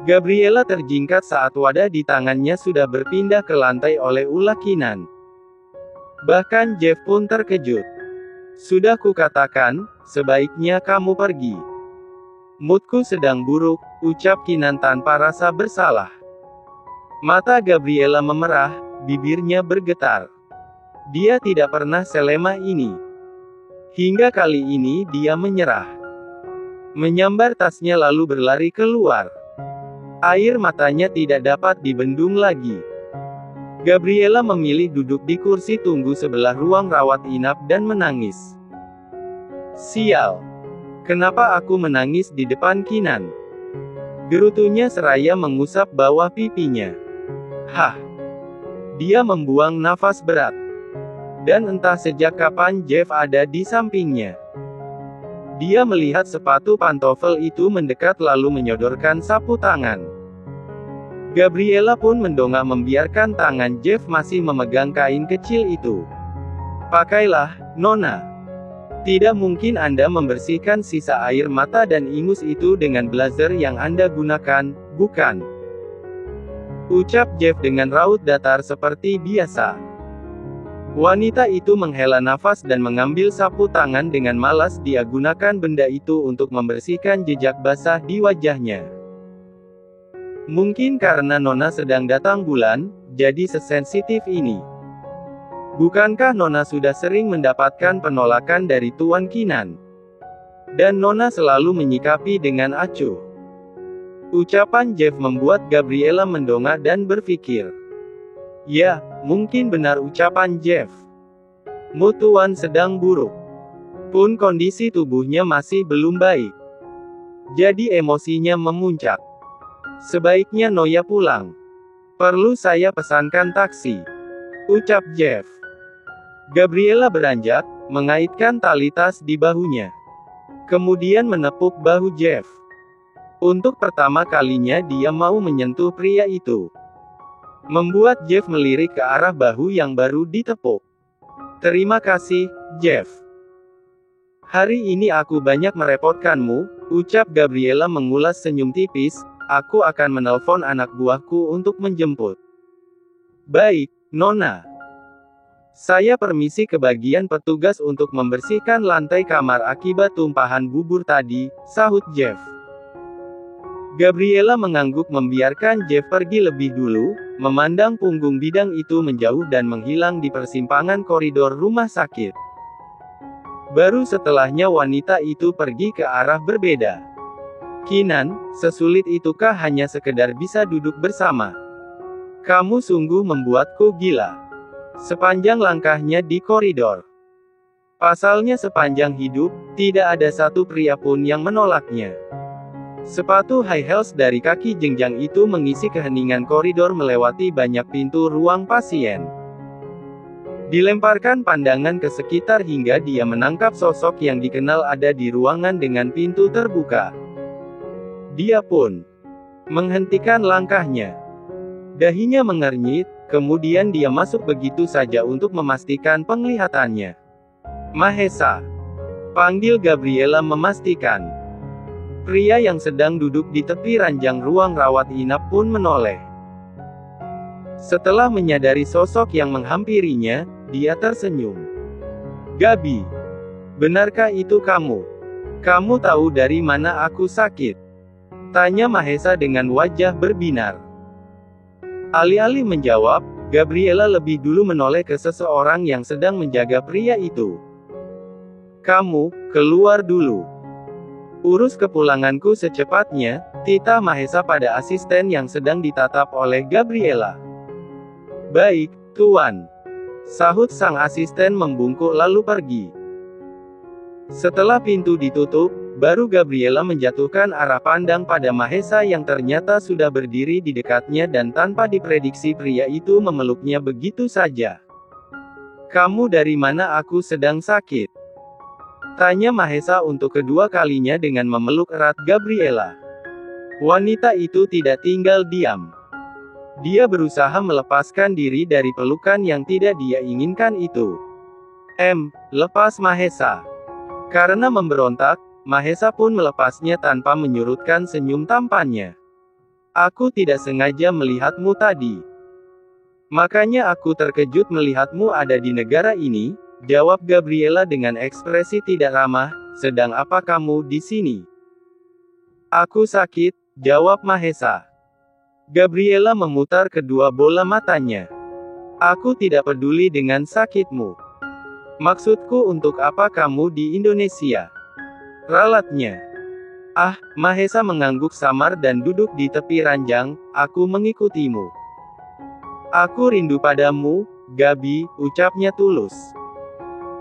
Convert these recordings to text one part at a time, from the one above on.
Gabriela terjingkat saat wadah di tangannya sudah berpindah ke lantai oleh ulah Kinan. Bahkan Jeff pun terkejut. Sudah kukatakan, sebaiknya kamu pergi. Moodku sedang buruk, ucap Kinan tanpa rasa bersalah. Mata Gabriela memerah, bibirnya bergetar. Dia tidak pernah selemah ini. Hingga kali ini dia menyerah. Menyambar tasnya lalu berlari keluar. Air matanya tidak dapat dibendung lagi. Gabriela memilih duduk di kursi tunggu sebelah ruang rawat inap dan menangis. Sial. Kenapa aku menangis di depan Kinan? Gerutunya seraya mengusap bawah pipinya. Hah. Dia membuang nafas berat. Dan entah sejak kapan Jeff ada di sampingnya. Dia melihat sepatu pantofel itu mendekat lalu menyodorkan sapu tangan. Gabriela pun mendongak membiarkan tangan Jeff masih memegang kain kecil itu. Pakailah, Nona. Tidak mungkin Anda membersihkan sisa air mata dan ingus itu dengan blazer yang Anda gunakan, bukan? Ucap Jeff dengan raut datar seperti biasa. Wanita itu menghela nafas dan mengambil sapu tangan dengan malas. Dia gunakan benda itu untuk membersihkan jejak basah di wajahnya. Mungkin karena Nona sedang datang bulan, jadi sesensitif ini. Bukankah Nona sudah sering mendapatkan penolakan dari Tuan Kinan? Dan Nona selalu menyikapi dengan acuh. Ucapan Jeff membuat Gabriela mendongak dan berpikir. Ya, mungkin benar ucapan Jeff. Mood Tuan sedang buruk. Pun kondisi tubuhnya masih belum baik. Jadi emosinya memuncak. Sebaiknya Noya pulang. Perlu saya pesankan taksi. Ucap Jeff. Gabriela beranjak, mengaitkan tali tas di bahunya. Kemudian menepuk bahu Jeff. Untuk pertama kalinya dia mau menyentuh pria itu. Membuat Jeff melirik ke arah bahu yang baru ditepuk. Terima kasih, Jeff. Hari ini aku banyak merepotkanmu, ucap Gabriela mengulas senyum tipis. Aku akan menelpon anak buahku untuk menjemput. Baik, Nona. Saya permisi ke bagian petugas untuk membersihkan lantai kamar akibat tumpahan bubur tadi, sahut Jeff. Gabriela mengangguk membiarkan Jeff pergi lebih dulu, memandang punggung bidang itu menjauh dan menghilang di persimpangan koridor rumah sakit. Baru setelahnya wanita itu pergi ke arah berbeda. Kinan, sesulit itukah hanya sekedar bisa duduk bersama? Kamu sungguh membuatku gila. Sepanjang langkahnya di koridor. Pasalnya sepanjang hidup, tidak ada satu pria pun yang menolaknya. Sepatu high heels dari kaki jenjang itu mengisi keheningan koridor melewati banyak pintu ruang pasien. Dilemparkan pandangan ke sekitar hingga dia menangkap sosok yang dikenal ada di ruangan dengan pintu terbuka. Dia pun menghentikan langkahnya. Dahinya mengernyit, kemudian dia masuk begitu saja untuk memastikan penglihatannya. Mahesa. Panggil Gabriela memastikan. Pria yang sedang duduk di tepi ranjang ruang rawat inap pun menoleh. Setelah menyadari sosok yang menghampirinya, dia tersenyum. Gabi. Benarkah itu kamu? Kamu tahu dari mana aku sakit? Tanya Mahesa dengan wajah berbinar. Alih-alih menjawab, Gabriela lebih dulu menoleh ke seseorang yang sedang menjaga pria itu. Kamu, keluar dulu. Urus kepulanganku secepatnya, titah Mahesa pada asisten yang sedang ditatap oleh Gabriela. Baik, Tuan. Sahut sang asisten membungkuk lalu pergi. Setelah pintu ditutup, baru Gabriela menjatuhkan arah pandang pada Mahesa yang ternyata sudah berdiri di dekatnya dan tanpa diprediksi pria itu memeluknya begitu saja. Kamu dari mana? Aku sedang sakit. Tanya Mahesa untuk kedua kalinya dengan memeluk erat Gabriela. Wanita itu tidak tinggal diam. Dia berusaha melepaskan diri dari pelukan yang tidak dia inginkan itu. Lepas Mahesa. Karena memberontak, Mahesa pun melepasnya tanpa menyurutkan senyum tampannya. Aku tidak sengaja melihatmu tadi. Makanya aku terkejut melihatmu ada di negara ini, jawab Gabriela dengan ekspresi tidak ramah. Sedang apa kamu di sini? Aku sakit, jawab Mahesa. Gabriela memutar kedua bola matanya. Aku tidak peduli dengan sakitmu. Maksudku untuk apa kamu di Indonesia? Ralatnya. Ah, Mahesa mengangguk samar dan duduk di tepi ranjang. Aku mengikutimu. Aku rindu padamu, Gabi, ucapnya tulus.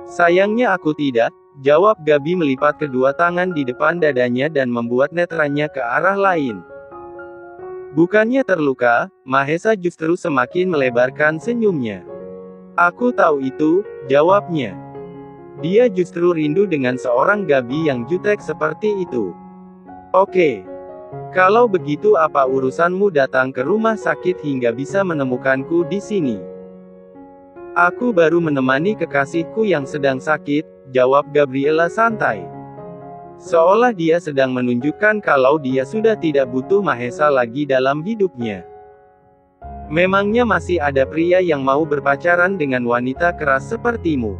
Sayangnya aku tidak, jawab Gabi melipat kedua tangan di depan dadanya dan membuat netranya ke arah lain. Bukannya terluka, Mahesa justru semakin melebarkan senyumnya. Aku tahu itu, jawabnya. Dia justru rindu dengan seorang Gabi yang jutek seperti itu. Oke. Kalau begitu apa urusanmu datang ke rumah sakit hingga bisa menemukanku di sini? Aku baru menemani kekasihku yang sedang sakit, jawab Gabriela santai. Seolah dia sedang menunjukkan kalau dia sudah tidak butuh Mahesa lagi dalam hidupnya. Memangnya masih ada pria yang mau berpacaran dengan wanita keras sepertimu?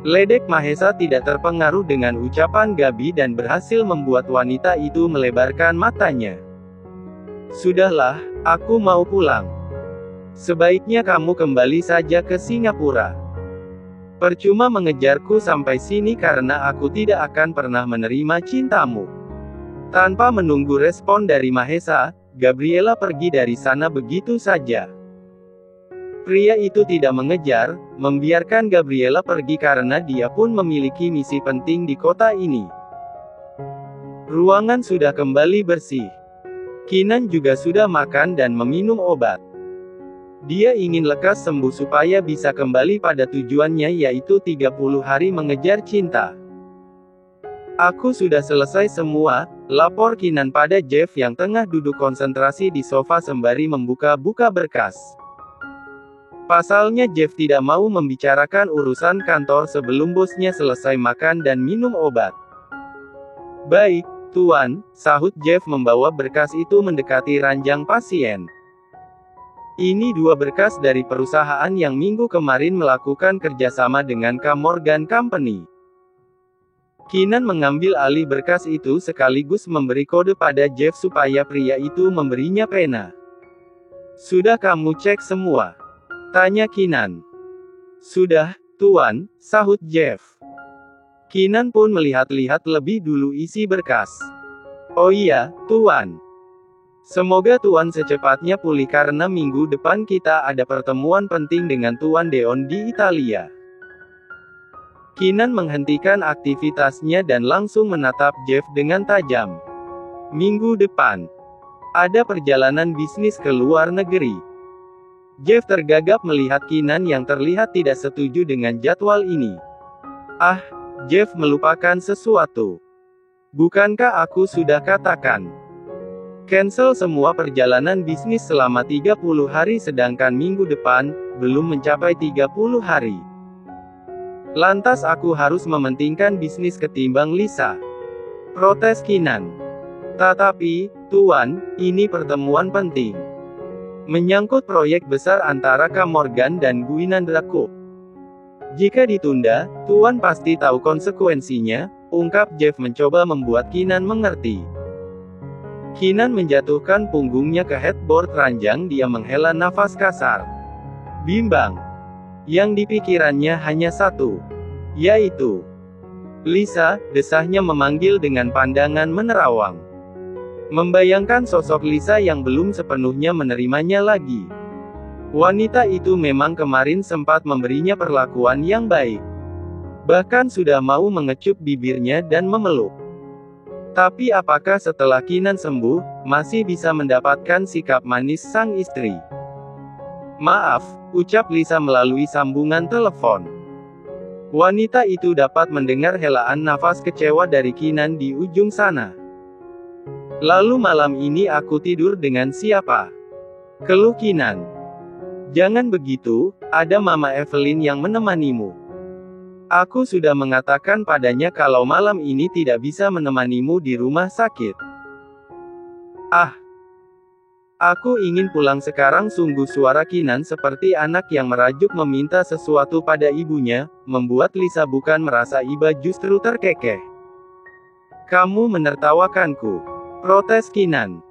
Ledek Mahesa tidak terpengaruh dengan ucapan Gabi dan berhasil membuat wanita itu melebarkan matanya. Sudahlah, aku mau pulang. Sebaiknya kamu kembali saja ke Singapura. Percuma mengejarku sampai sini karena aku tidak akan pernah menerima cintamu. Tanpa menunggu respon dari Mahesa, Gabriela pergi dari sana begitu saja. Pria itu tidak mengejar, membiarkan Gabriela pergi karena dia pun memiliki misi penting di kota ini. Ruangan sudah kembali bersih. Kinan juga sudah makan dan meminum obat. Dia ingin lekas sembuh supaya bisa kembali pada tujuannya yaitu 30 hari mengejar cinta. Aku sudah selesai semua, lapor Kinan pada Jeff yang tengah duduk konsentrasi di sofa sembari membuka-buka berkas. Pasalnya Jeff tidak mau membicarakan urusan kantor sebelum bosnya selesai makan dan minum obat. Baik, Tuan, sahut Jeff membawa berkas itu mendekati ranjang pasien. Ini 2 berkas dari perusahaan yang minggu kemarin melakukan kerjasama dengan K. Morgan Company. Kinan mengambil alih berkas itu sekaligus memberi kode pada Jeff supaya pria itu memberinya pena. Sudah kamu cek semua? Tanya Kinan. Sudah, Tuan, sahut Jeff. Kinan pun melihat-lihat lebih dulu isi berkas. Oh iya, Tuan. Semoga Tuan secepatnya pulih karena minggu depan kita ada pertemuan penting dengan Tuan Deon di Italia. Kinan menghentikan aktivitasnya dan langsung menatap Jeff dengan tajam. Minggu depan. Ada perjalanan bisnis ke luar negeri. Jeff tergagap melihat Kinan yang terlihat tidak setuju dengan jadwal ini. Ah, Jeff melupakan sesuatu. Bukankah aku sudah katakan? Cancel semua perjalanan bisnis selama 30 hari sedangkan minggu depan, belum mencapai 30 hari. Lantas aku harus mementingkan bisnis ketimbang Lisa. Protes Kinan. Tetapi, Tuan, ini pertemuan penting. Menyangkut proyek besar antara K. Morgan dan Gwinandra Co. Jika ditunda, Tuan pasti tahu konsekuensinya, ungkap Jeff mencoba membuat Kinan mengerti. Kinan menjatuhkan punggungnya ke headboard ranjang dia menghela nafas kasar. Bimbang. Yang dipikirannya hanya satu. Yaitu Lisa, desahnya memanggil dengan pandangan menerawang. Membayangkan sosok Lisa yang belum sepenuhnya menerimanya lagi. Wanita itu memang kemarin sempat memberinya perlakuan yang baik. Bahkan sudah mau mengecup bibirnya dan memeluk. Tapi apakah setelah Kinan sembuh, masih bisa mendapatkan sikap manis sang istri? Maaf, ucap Lisa melalui sambungan telepon. Wanita itu dapat mendengar helaan nafas kecewa dari Kinan di ujung sana. Lalu malam ini aku tidur dengan siapa? Keluh Kinan. Jangan begitu, ada Mama Evelyn yang menemanimu. Aku sudah mengatakan padanya kalau malam ini tidak bisa menemanimu di rumah sakit. Ah, Aku ingin pulang sekarang. Sungguh suara Kinan seperti anak yang merajuk meminta sesuatu pada ibunya, membuat Lisa bukan merasa iba justru terkekeh. Kamu menertawakanku, protes Kinan.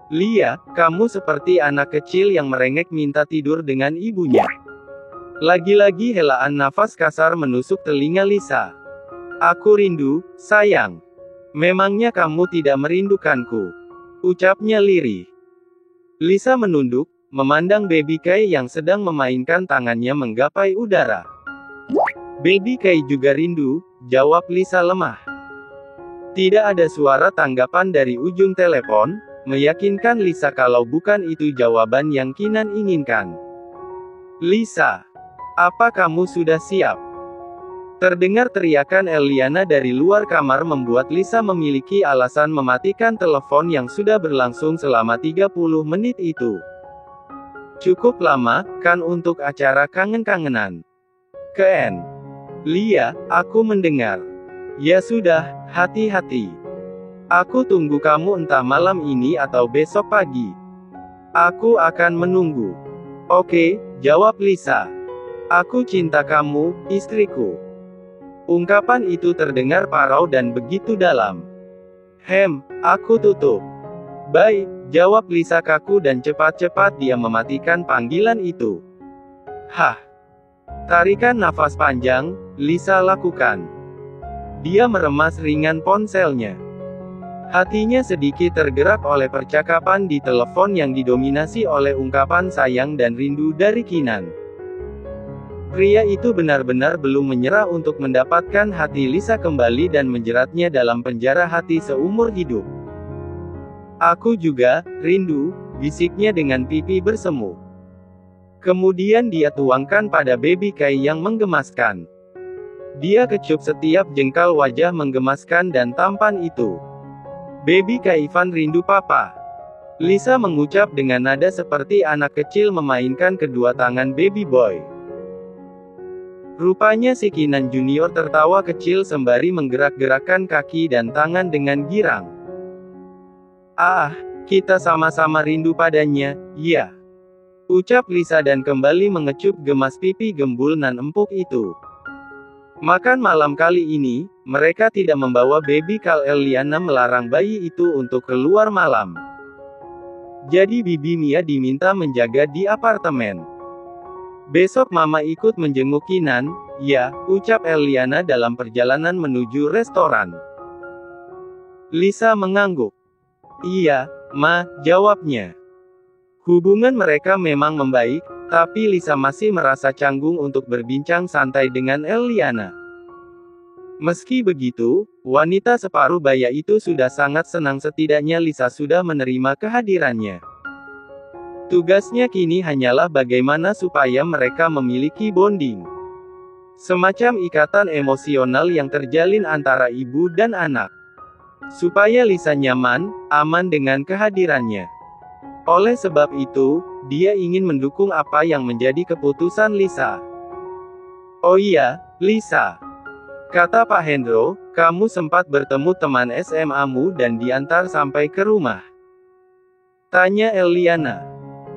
Lia, kamu seperti anak kecil yang merengek minta tidur dengan ibunya. Lagi-lagi helaan nafas kasar menusuk telinga Lisa. Aku rindu, sayang. Memangnya kamu tidak merindukanku? Ucapnya lirih. Lisa menunduk, memandang Baby Kai yang sedang memainkan tangannya menggapai udara. Baby Kai juga rindu, jawab Lisa lemah. Tidak ada suara tanggapan dari ujung telepon, meyakinkan Lisa kalau bukan itu jawaban yang Kinan inginkan. Lisa, apa kamu sudah siap? Terdengar teriakan Eliana dari luar kamar membuat Lisa memiliki alasan mematikan telepon yang sudah berlangsung selama 30 menit itu. Cukup lama, kan untuk acara kangen-kangenan. Ken. Lia, aku mendengar. Ya sudah, hati-hati. Aku tunggu kamu entah malam ini atau besok pagi. Aku akan menunggu. Oke, jawab Lisa. Aku cinta kamu, istriku. Ungkapan itu terdengar parau dan begitu dalam. Aku tutup. Baik, jawab Lisa kaku dan cepat-cepat dia mematikan panggilan itu. Hah. Tarikan nafas panjang, Lisa lakukan. Dia meremas ringan ponselnya. Hatinya sedikit tergerak oleh percakapan di telepon yang didominasi oleh ungkapan sayang dan rindu dari Kinan. Pria itu benar-benar belum menyerah untuk mendapatkan hati Lisa kembali dan menjeratnya dalam penjara hati seumur hidup. Aku juga rindu, bisiknya dengan pipi bersemu. Kemudian dia tuangkan pada Baby Kai yang menggemaskan. Dia kecup setiap jengkal wajah menggemaskan dan tampan itu. Baby Kai Ivan rindu papa. Lisa mengucap dengan nada seperti anak kecil memainkan kedua tangan baby boy. Rupanya si Kinan Junior tertawa kecil sembari menggerak-gerakkan kaki dan tangan dengan girang. Ah, kita sama-sama rindu padanya, ya. Ucap Lisa dan kembali mengecup gemas pipi gembul nan empuk itu. Makan malam kali ini, mereka tidak membawa baby Kal. Eliana melarang bayi itu untuk keluar malam. Jadi Bibi Mia diminta menjaga di apartemen. Besok mama ikut menjenguk Kinan, ya, ucap Eliana dalam perjalanan menuju restoran. Lisa mengangguk. Iya, ma, jawabnya. Hubungan mereka memang membaik, tapi Lisa masih merasa canggung untuk berbincang santai dengan Eliana. Meski begitu, wanita separuh baya itu sudah sangat senang setidaknya Lisa sudah menerima kehadirannya. Tugasnya kini hanyalah bagaimana supaya mereka memiliki bonding. Semacam ikatan emosional yang terjalin antara ibu dan anak. Supaya Lisa nyaman, aman dengan kehadirannya. Oleh sebab itu, dia ingin mendukung apa yang menjadi keputusan Lisa. Oh iya, Lisa. Kata Pak Hendro, kamu sempat bertemu teman SMA-mu dan diantar sampai ke rumah. Tanya Eliana.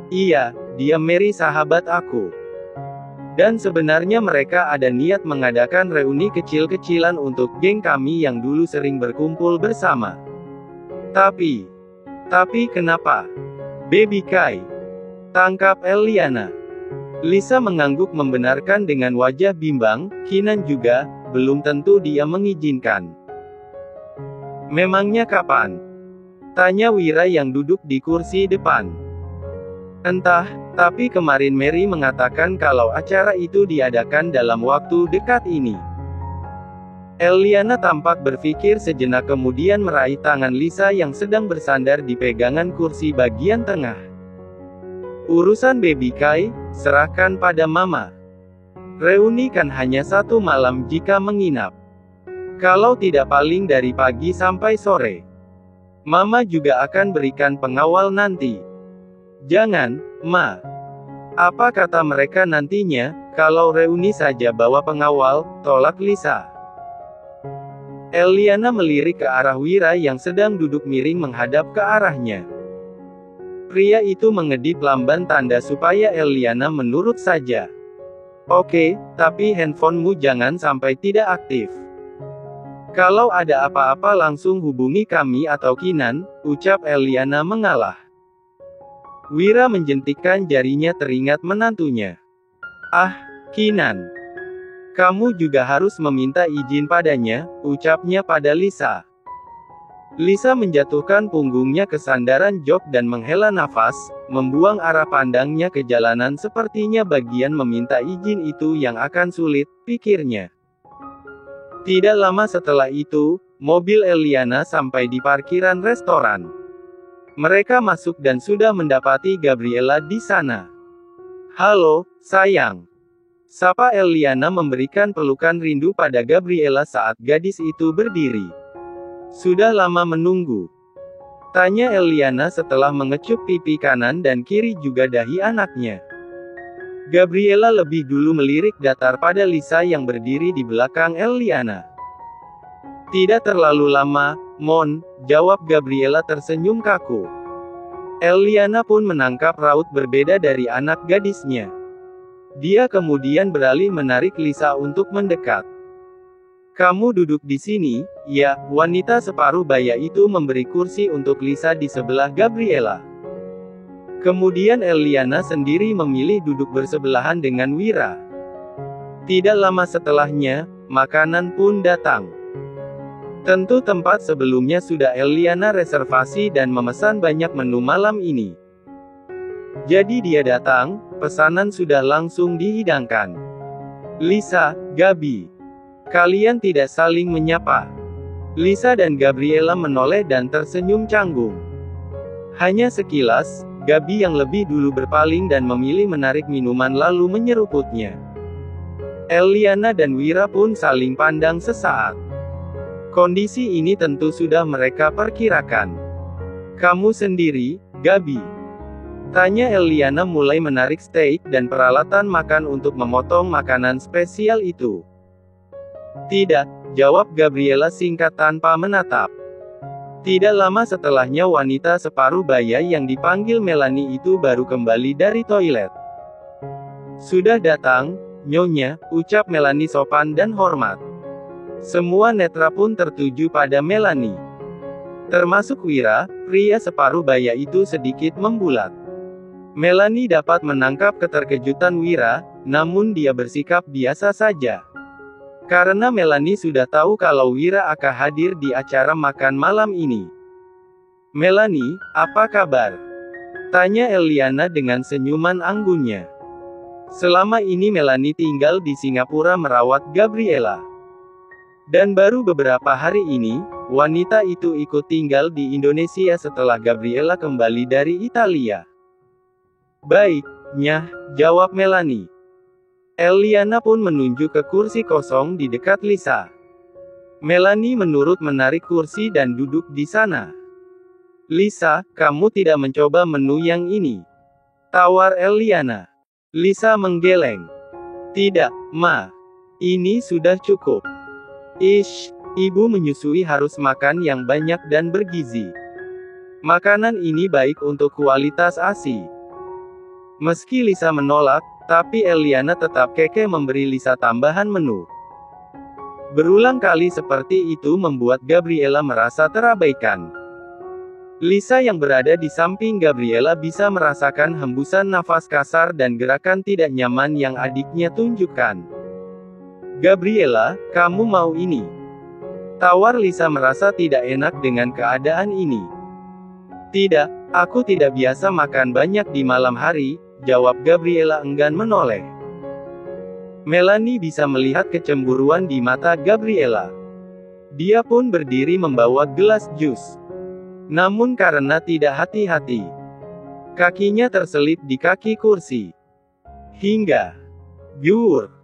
Iya, dia Mary sahabat aku. Dan sebenarnya mereka ada niat mengadakan reuni kecil-kecilan untuk geng kami yang dulu sering berkumpul bersama. Tapi kenapa? Baby Kai. Tangkap Eliana. Lisa mengangguk membenarkan dengan wajah bimbang, Kinan juga, belum tentu dia mengizinkan. Memangnya kapan? Tanya Wira yang duduk di kursi depan. Entah, tapi kemarin Mary mengatakan kalau acara itu diadakan dalam waktu dekat ini. Eliana tampak berpikir sejenak kemudian meraih tangan Lisa yang sedang bersandar di pegangan kursi bagian tengah. Urusan Baby Kai, serahkan pada mama. Reuni kan hanya 1 malam jika menginap. Kalau tidak paling dari pagi sampai sore. Mama juga akan berikan pengawal nanti. Jangan, Ma. Apa kata mereka nantinya, kalau reuni saja bawa pengawal, tolak Lisa. Eliana melirik ke arah Wira yang sedang duduk miring menghadap ke arahnya. Pria itu mengedip lamban tanda supaya Eliana menurut saja. Oke, tapi handphonemu jangan sampai tidak aktif. Kalau ada apa-apa langsung hubungi kami atau Kinan, ucap Eliana mengalah. Wira menjentikkan jarinya teringat menantunya. Ah, Kinan. Kamu juga harus meminta izin padanya, ucapnya pada Lisa. Lisa menjatuhkan punggungnya ke sandaran jok dan menghela nafas, membuang arah pandangnya ke jalanan sepertinya bagian meminta izin itu yang akan sulit, pikirnya. Tidak lama setelah itu, mobil Eliana sampai di parkiran restoran. Mereka masuk dan sudah mendapati Gabriela di sana. Halo, sayang. Sapa Eliana memberikan pelukan rindu pada Gabriela saat gadis itu berdiri. Sudah lama menunggu. Tanya Eliana setelah mengecup pipi kanan dan kiri juga dahi anaknya. Gabriela lebih dulu melirik datar pada Lisa yang berdiri di belakang Eliana. Tidak terlalu lama, Mon, jawab Gabriela tersenyum kaku. Eliana pun menangkap raut berbeda dari anak gadisnya. Dia kemudian beralih menarik Lisa untuk mendekat. Kamu duduk di sini, ya, wanita separuh baya itu memberi kursi untuk Lisa di sebelah Gabriela. Kemudian Eliana sendiri memilih duduk bersebelahan dengan Wira. Tidak lama setelahnya, makanan pun datang. Tentu tempat sebelumnya sudah Eliana reservasi dan memesan banyak menu malam ini. Jadi dia datang, pesanan sudah langsung dihidangkan. Lisa, Gabi. Kalian tidak saling menyapa. Lisa dan Gabriela menoleh dan tersenyum canggung. Hanya sekilas, Gabi yang lebih dulu berpaling dan memilih menarik minuman lalu menyeruputnya. Eliana dan Wira pun saling pandang sesaat. Kondisi ini tentu sudah mereka perkirakan. Kamu sendiri, Gabi? Tanya Eliana mulai menarik steak dan peralatan makan untuk memotong makanan spesial itu. Tidak, jawab Gabriela singkat tanpa menatap. Tidak lama setelahnya wanita separuh baya yang dipanggil Melanie itu baru kembali dari toilet. Sudah datang, Nyonya, ucap Melanie sopan dan hormat. Semua netra pun tertuju pada Melanie. Termasuk Wira, pria separuh baya itu sedikit membulat. Melanie dapat menangkap keterkejutan Wira, namun dia bersikap biasa saja. Karena Melanie sudah tahu kalau Wira akan hadir di acara makan malam ini. Melanie, apa kabar? Tanya Eliana dengan senyuman anggunnya. Selama ini Melanie tinggal di Singapura merawat Gabriela. Dan baru beberapa hari ini, wanita itu ikut tinggal di Indonesia setelah Gabriela kembali dari Italia. Baik, Nyah, jawab Melanie. Eliana pun menunjuk ke kursi kosong di dekat Lisa. Melanie menurut menarik kursi dan duduk di sana. Lisa, kamu tidak mencoba menu yang ini? Tawar Eliana. Lisa menggeleng. Tidak, Ma. Ini sudah cukup. Ish, ibu menyusui harus makan yang banyak dan bergizi. Makanan ini baik untuk kualitas ASI. Meski Lisa menolak, tapi Eliana tetap kekeh memberi Lisa tambahan menu. Berulang kali seperti itu membuat Gabriela merasa terabaikan. Lisa yang berada di samping Gabriela bisa merasakan hembusan nafas kasar dan gerakan tidak nyaman yang adiknya tunjukkan. Gabriela, kamu mau ini? Tawar Lisa merasa tidak enak dengan keadaan ini. Tidak, aku tidak biasa makan banyak di malam hari, jawab Gabriela enggan menoleh. Melanie bisa melihat kecemburuan di mata Gabriela. Dia pun berdiri membawa gelas jus. Namun karena tidak hati-hati, kakinya terselip di kaki kursi. Hingga Gur.